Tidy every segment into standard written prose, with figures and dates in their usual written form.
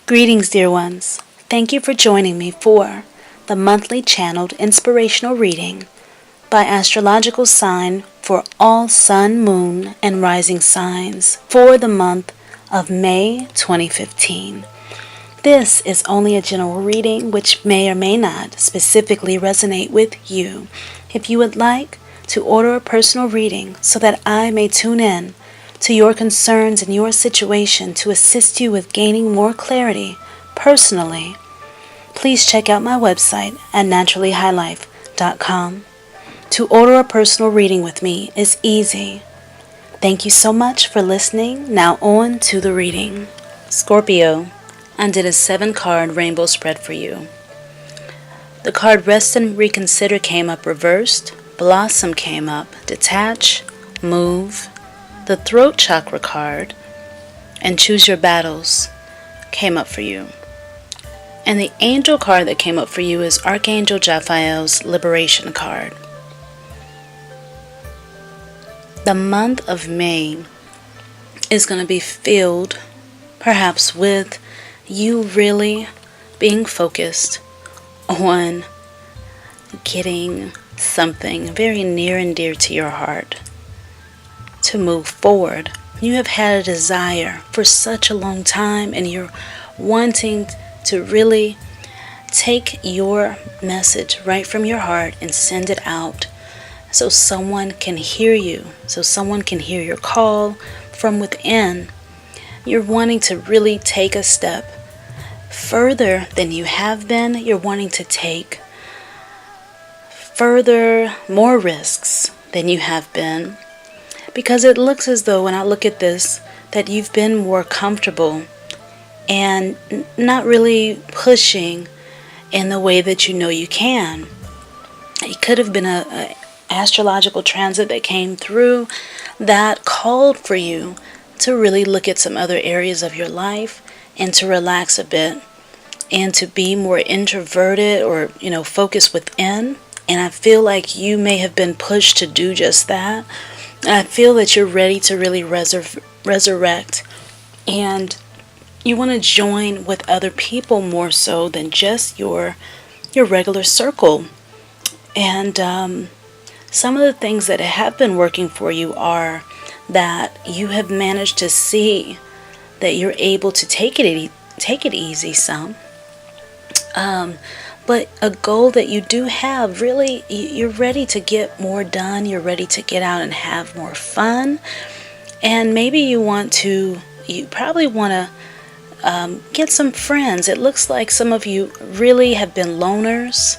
Greetings, dear ones. Thank you for joining me for the monthly channeled inspirational reading by astrological sign for all sun, moon, and rising signs for the month of May 2015. This is only a general reading which may or may not specifically resonate with you. If you would like to order a personal reading so that I may tune in to your concerns and your situation to assist you with gaining more clarity personally, please check out my website at naturallyhighlife.com. To order a personal reading with me is easy. Thank you so much for listening. Now on to the reading. Scorpio, I did a 7-card rainbow spread for you. The card Rest and Reconsider came up reversed, Blossom came up, Detach, Move, the Throat Chakra card, and Choose Your Battles came up for you. And the angel card that came up for you is Archangel Raphael's Liberation card. The month of May is going to be filled perhaps with you really being focused on getting something very near and dear to your heart to move forward. You have had a desire for such a long time, and you're wanting to really take your message right from your heart and send it out so someone can hear you, so someone can hear your call from within. You're wanting to really take a step further than you have been. You're wanting to take further, more risks than you have been. Because it looks as though, when I look at this, that you've been more comfortable and not really pushing in the way that you know you can. It could have been an astrological transit that came through that called for you to really look at some other areas of your life and to relax a bit and to be more introverted or, focus within. And I feel like you may have been pushed to do just that. I feel that you're ready to really resurrect, and you want to join with other people more so than just your regular circle. And some of the things that have been working for you are that you have managed to see that you're able to take it easy some. But a goal that you do have, really, you're ready to get more done. You're ready to get out and have more fun. And maybe you probably want to get some friends. It looks like some of you really have been loners.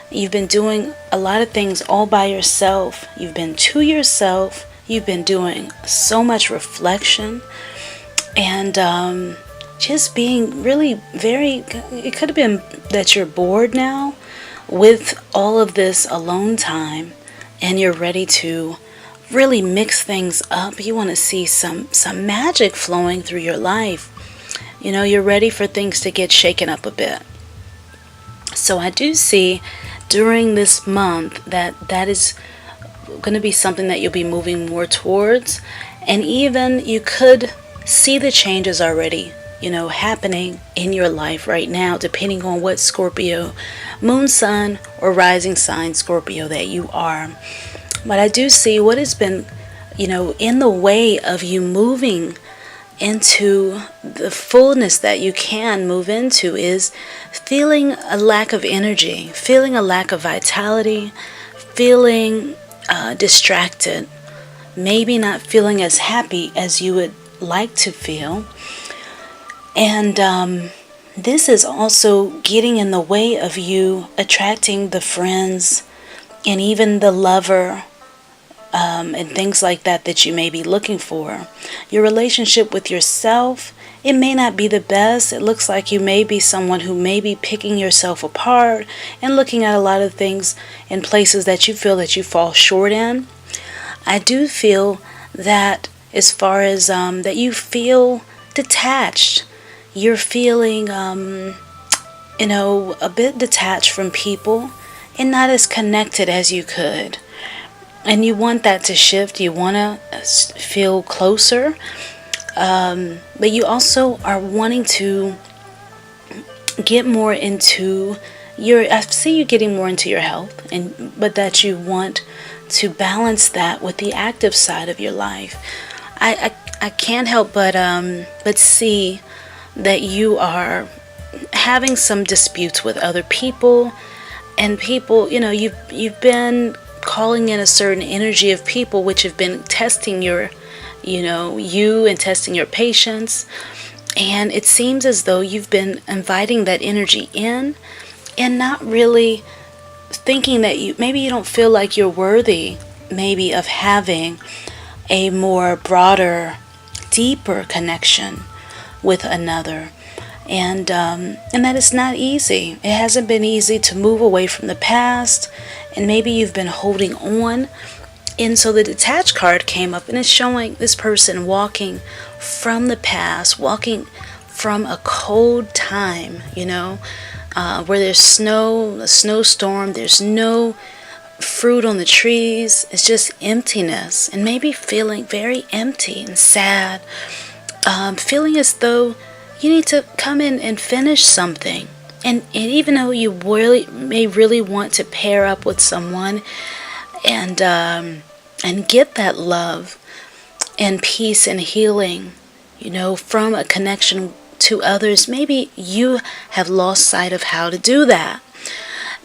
You've been doing a lot of things all by yourself. You've been to yourself. You've been doing so much reflection. And just being really it could have been that you're bored now with all of this alone time, and you're ready to really mix things up. You want to see some magic flowing through your life. You're ready for things to get shaken up a bit. So I do see during this month that is going to be something that you'll be moving more towards, and even you could see the changes already happening in your life right now, depending on what Scorpio, moon, sun, or rising sign Scorpio that you are. But I do see what has been, in the way of you moving into the fullness that you can move into is feeling a lack of energy, feeling a lack of vitality, feeling distracted, maybe not feeling as happy as you would like to feel. And this is also getting in the way of you attracting the friends and even the lover and things like that you may be looking for. Your relationship with yourself, it may not be the best. It looks like you may be someone who may be picking yourself apart and looking at a lot of things in places that you feel that you fall short in. I do feel that as far as that you feel detached. You're feeling, a bit detached from people and not as connected as you could. And you want that to shift. You want to feel closer. But you also are wanting to get more into I see you getting more into your health, but that you want to balance that with the active side of your life. I can't help but see that you are having some disputes with other people, and people, you've been calling in a certain energy of people which have been testing you and testing your patience. And it seems as though you've been inviting that energy in and not really thinking that maybe you don't feel like you're worthy, maybe, of having a more broader, deeper connection with another. And that it's not easy. It hasn't been easy to move away from the past, and maybe you've been holding on. And so the detached card came up, and it's showing this person walking from the past, walking from a cold time, where there's snow, a snowstorm, there's no fruit on the trees, it's just emptiness, and maybe feeling very empty and sad, feeling as though you need to come in and finish something. And even though you may really want to pair up with someone and get that love and peace and healing, from a connection to others, maybe you have lost sight of how to do that.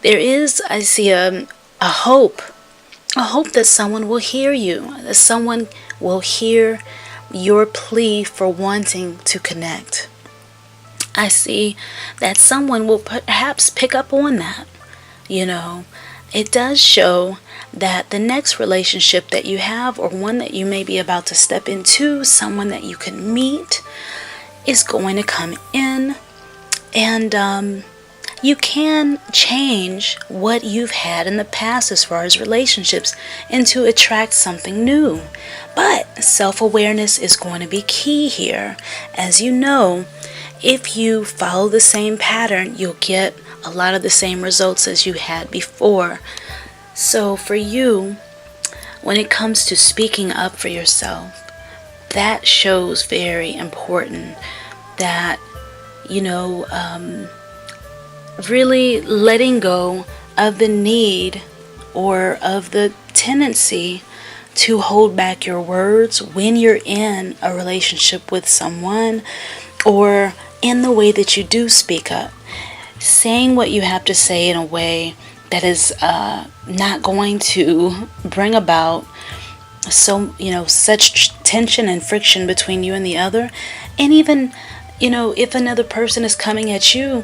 There is, I see, a hope that someone will hear you, that someone will hear your plea for wanting to connect. I see that someone will perhaps pick up on that. It does show that the next relationship that you have, or one that you may be about to step into, someone that you can meet, is going to come in, and you can change what you've had in the past as far as relationships and to attract something new. But self-awareness is going to be key here. As you know, if you follow the same pattern, you'll get a lot of the same results as you had before. So for you, when it comes to speaking up for yourself, that shows very important that, really letting go of the need or of the tendency to hold back your words when you're in a relationship with someone, or in the way that you do speak up. Saying what you have to say in a way that is not going to bring about such tension and friction between you and the other. And even, if another person is coming at you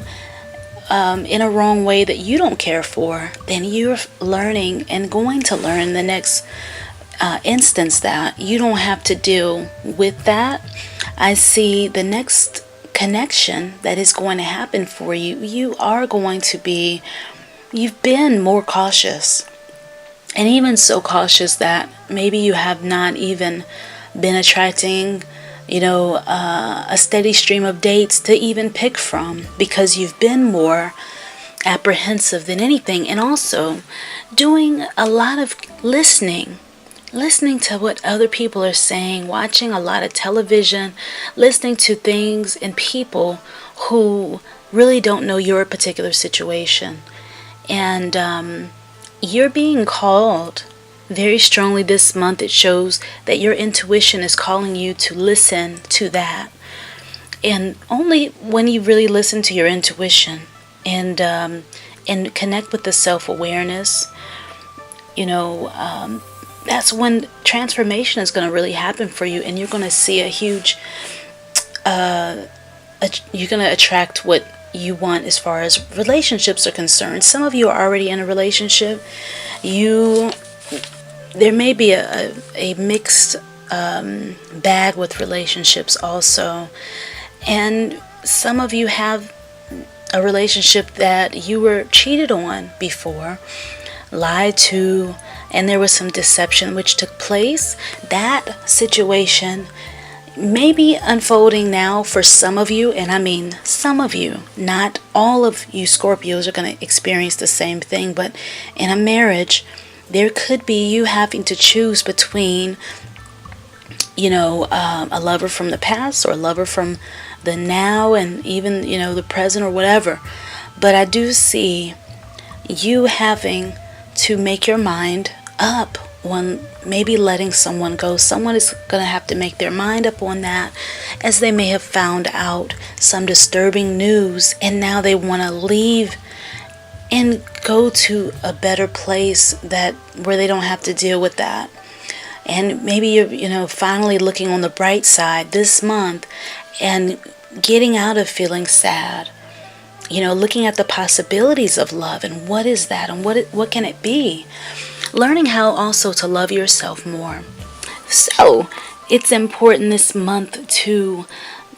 in a wrong way that you don't care for, then you're learning and going to learn the next instance that you don't have to deal with that. I see the next connection that is going to happen for you. You've been more cautious, and even so cautious that maybe you have not even been attracting a steady stream of dates to even pick from, because you've been more apprehensive than anything. And also doing a lot of listening to what other people are saying, watching a lot of television, listening to things and people who really don't know your particular situation. And you're being called very strongly this month. It shows that your intuition is calling you to listen to that. And only when you really listen to your intuition and connect with the self-awareness, that's when transformation is going to really happen for you, and you're going to see a huge, you're going to attract what you want as far as relationships are concerned. Some of you are already in a relationship. There may be a mixed bag with relationships also, and some of you have a relationship that you were cheated on before, lied to, and there was some deception which took place. That situation may be unfolding now for some of you, and I mean some of you. Not all of you Scorpios are going to experience the same thing, but in a marriage, there could be you having to choose between a lover from the past or a lover from the now and even, the present or whatever. But I do see you having to make your mind up on maybe letting someone go. Someone is going to have to make their mind up on that, as they may have found out some disturbing news and now they want to leave and go to a better place where they don't have to deal with that. And maybe you're finally looking on the bright side this month and getting out of feeling sad. Looking at the possibilities of love and what is that and what can it be? Learning how also to love yourself more. So, it's important this month to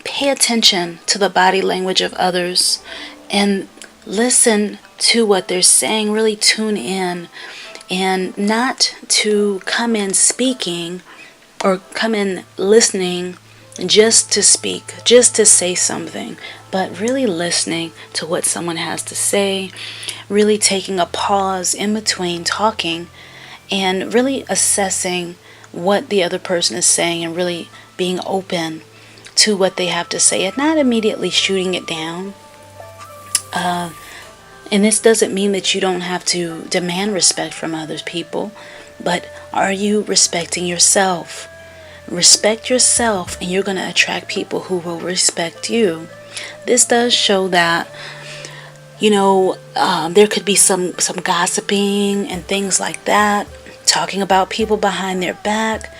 pay attention to the body language of others and listen to what they're saying. Really tune in, and not to come in speaking or come in listening just to speak, just to say something, but really listening to what someone has to say, really taking a pause in between talking and really assessing what the other person is saying and really being open to what they have to say and not immediately shooting it down. And this doesn't mean that you don't have to demand respect from other people, but are you respecting yourself? Respect yourself and you're going to attract people who will respect you. This does show that, there could be some gossiping and things like that, talking about people behind their back.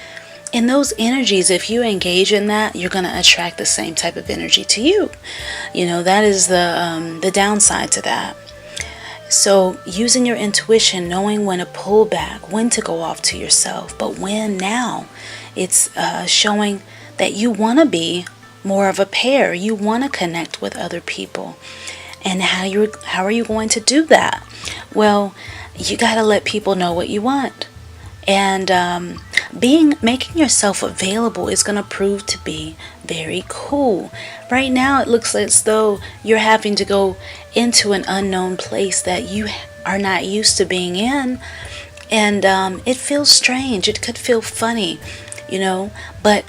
And those energies, if you engage in that, you're going to attract the same type of energy to you. That is the downside to that. So using your intuition, knowing when to pull back, when to go off to yourself, but when now. It's showing that you want to be more of a pair. You want to connect with other people. And how are you going to do that? Well, you got to let people know what you want. And making yourself available is going to prove to be very cool. Right now it looks as though you're having to go into an unknown place that you are not used to being in. And it feels strange. It could feel funny, but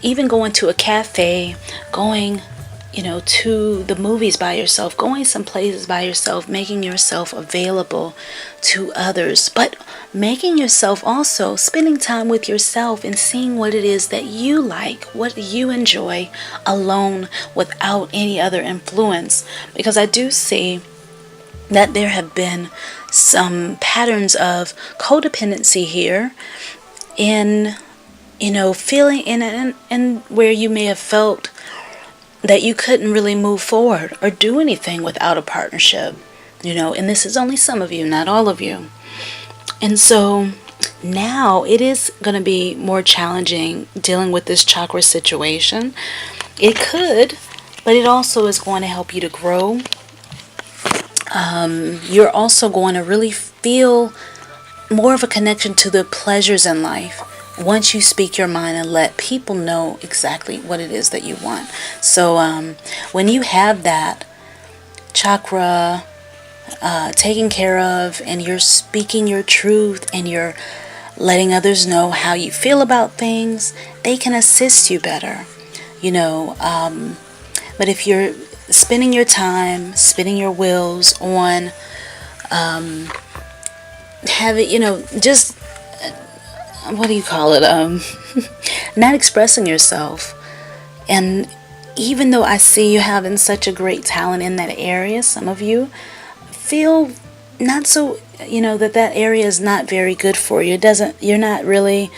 even going to a cafe, going, to the movies by yourself, going some places by yourself, making yourself available to others, but making yourself also spending time with yourself and seeing what it is that you like, what you enjoy alone without any other influence. Because I do see that there have been some patterns of codependency here in feeling in where you may have felt that you couldn't really move forward or do anything without a partnership, and this is only some of you, not all of you. And so now it is going to be more challenging dealing with this chakra situation. It could, but it also is going to help you to grow. You're also going to really feel more of a connection to the pleasures in life once you speak your mind and let people know exactly what it is that you want. So when you have that chakra taken care of and you're speaking your truth and you're letting others know how you feel about things, they can assist you better. But if you're spending your time, spinning your wheels on just what do you call it? Not expressing yourself. And even though I see you having such a great talent in that area, some of you feel not so, that area is not very good for you. You're not really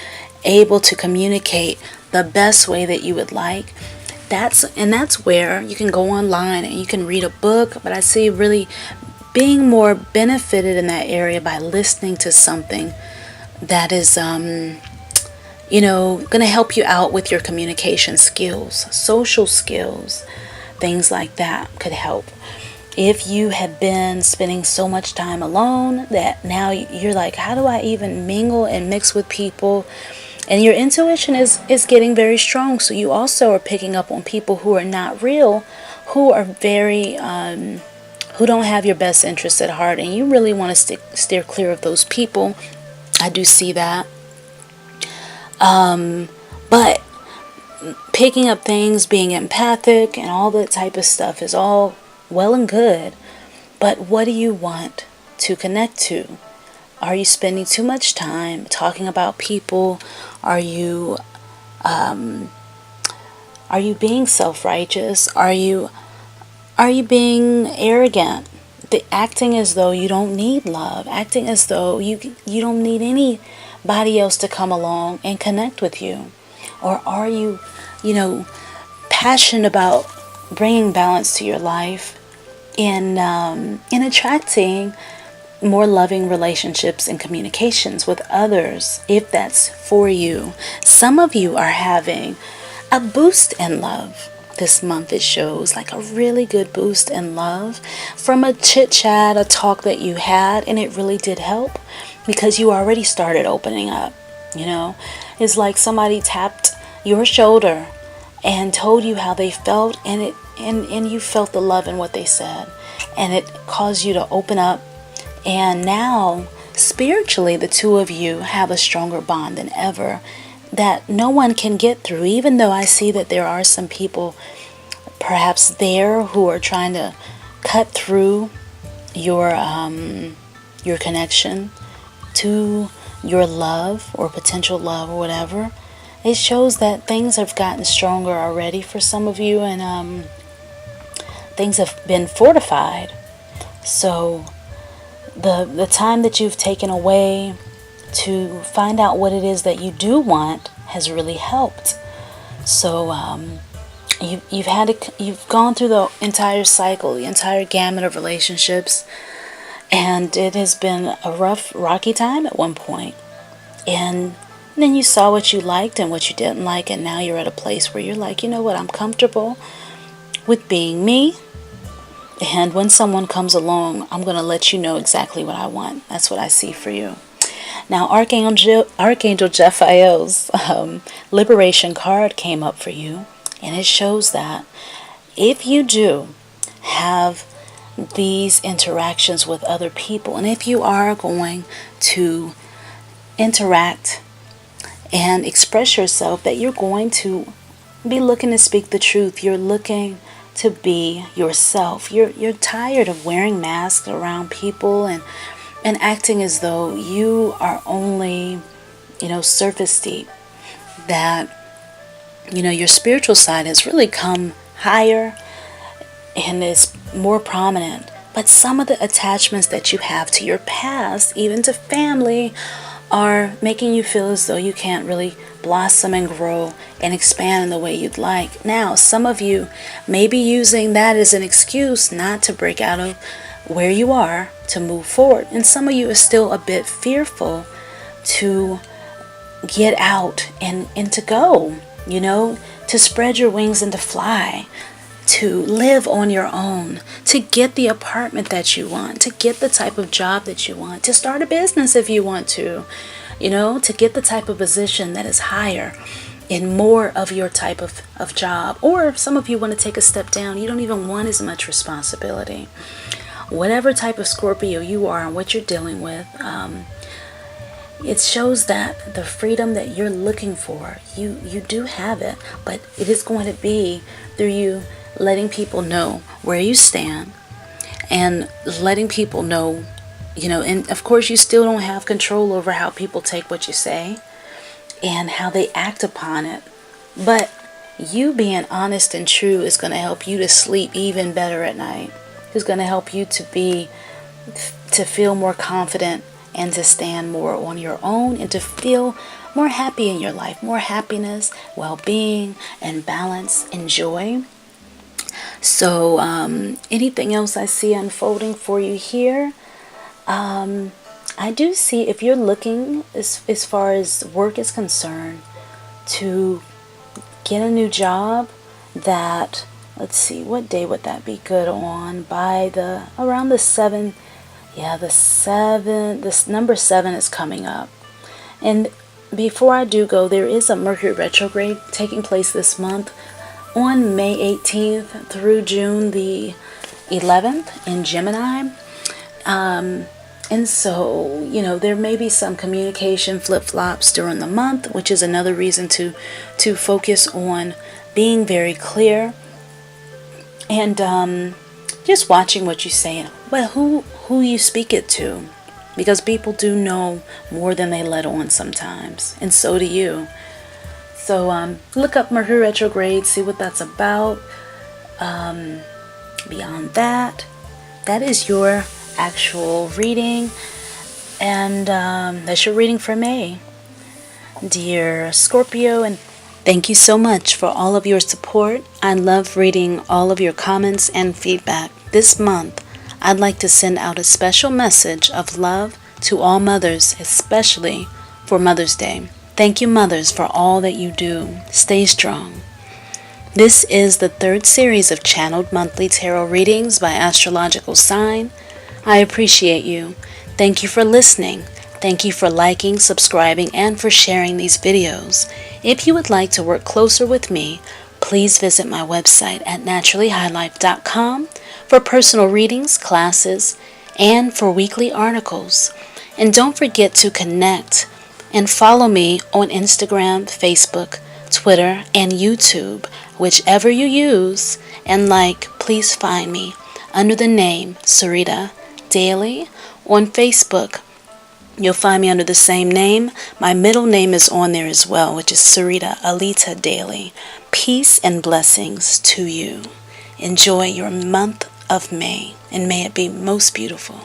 able to communicate the best way that you would like. That's where you can go online and you can read a book, but I see really being more benefited in that area by listening to something that is going to help you out with your communication skills, social skills, things like that could help. If you have been spending so much time alone that now you're like, how do I even mingle and mix with people? And your intuition is getting very strong, so you also are picking up on people who are not real, who are very who don't have your best interests at heart, and you really want to steer clear of those people. I do see that. But picking up things, being empathic, and all that type of stuff is all well and good. But what do you want to connect to? Are you spending too much time talking about people? Are you being self-righteous? Are you being arrogant? Acting as though you don't need love, acting as though you don't need anybody else to come along and connect with you? Or are you, passionate about bringing balance to your life in attracting more loving relationships and communications with others, if that's for you? Some of you are having a boost in love this month. It shows like a really good boost in love from a chit chat, a talk that you had, and it really did help because you already started opening up. It's like somebody tapped your shoulder and told you how they felt, and you felt the love in what they said, and it caused you to open up. And now spiritually the two of you have a stronger bond than ever that no one can get through, even though I see that there are some people perhaps there who are trying to cut through your connection to your love or potential love or whatever. It shows that things have gotten stronger already for some of you, and things have been fortified. So the time that you've taken away to find out what it is that you do want has really helped. So you've gone through the entire cycle, the entire gamut of relationships, and it has been a rough, rocky time at one point. And then you saw what you liked and what you didn't like, and now you're at a place where you're like, you know what, I'm comfortable with being me. And when someone comes along, I'm going to let you know exactly what I want. That's what I see for you. Now, Archangel Jephiel's Liberation card came up for you, and it shows that if you do have these interactions with other people, and if you are going to interact and express yourself, that you're going to be looking to speak the truth. You're looking to be yourself. You're tired of wearing masks around people and acting as though you are only, surface deep. That, your spiritual side has really come higher and is more prominent. But some of the attachments that you have to your past, even to family, are making you feel as though you can't really blossom and grow and expand in the way you'd like. Now, some of you may be using that as an excuse not to break out of where you are to move forward. And some of you are still a bit fearful to get out and to go, to spread your wings and to fly, to live on your own, to get the apartment that you want, to get the type of job that you want, to start a business if you want to get the type of position that is higher in more of your type of job. Or if some of you want to take a step down, you don't even want as much responsibility. Whatever type of Scorpio you are and what you're dealing with, it shows that the freedom that you're looking for, you do have it, but it is going to be through you letting people know where you stand and letting people know, and of course you still don't have control over how people take what you say and how they act upon it, but you being honest and true is going to help you to sleep even better at night. It's going to help you to feel more confident and to stand more on your own and to feel more happy in your life, more happiness, well-being, and balance and joy. So anything else I see unfolding for you here? I do see, if you're looking as far as work is concerned, to get a new job, that, let's see, what day would that be good on? By around the 7th. Yeah, this number 7 is coming up. And before I do go, there is a Mercury retrograde taking place this month on May 18th through June the 11th in Gemini. And so, there may be some communication flip-flops during the month, which is another reason to focus on being very clear and just watching what you say, but who you speak it to, because people do know more than they let on sometimes, and so do you. So look up Mercury retrograde, see what that's about. Beyond that, that is your actual reading, and that's your reading for May, dear Scorpio. And thank you so much for all of your support. I love reading all of your comments and feedback. This month, I'd like to send out a special message of love to all mothers, especially for Mother's Day. Thank you, mothers, for all that you do. Stay strong. This is the third series of channeled monthly tarot readings by astrological sign. I appreciate you. Thank you for listening. Thank you for liking, subscribing, and for sharing these videos. If you would like to work closer with me, please visit my website at naturallyhighlife.com for personal readings, classes, and for weekly articles. And don't forget to connect and follow me on Instagram, Facebook, Twitter, and YouTube, whichever you use, and please find me under the name Sarita Daily. On Facebook, you'll find me under the same name. My middle name is on there as well, which is Sarita Alita Daily. Peace and blessings to you. Enjoy your month of May, and may it be most beautiful.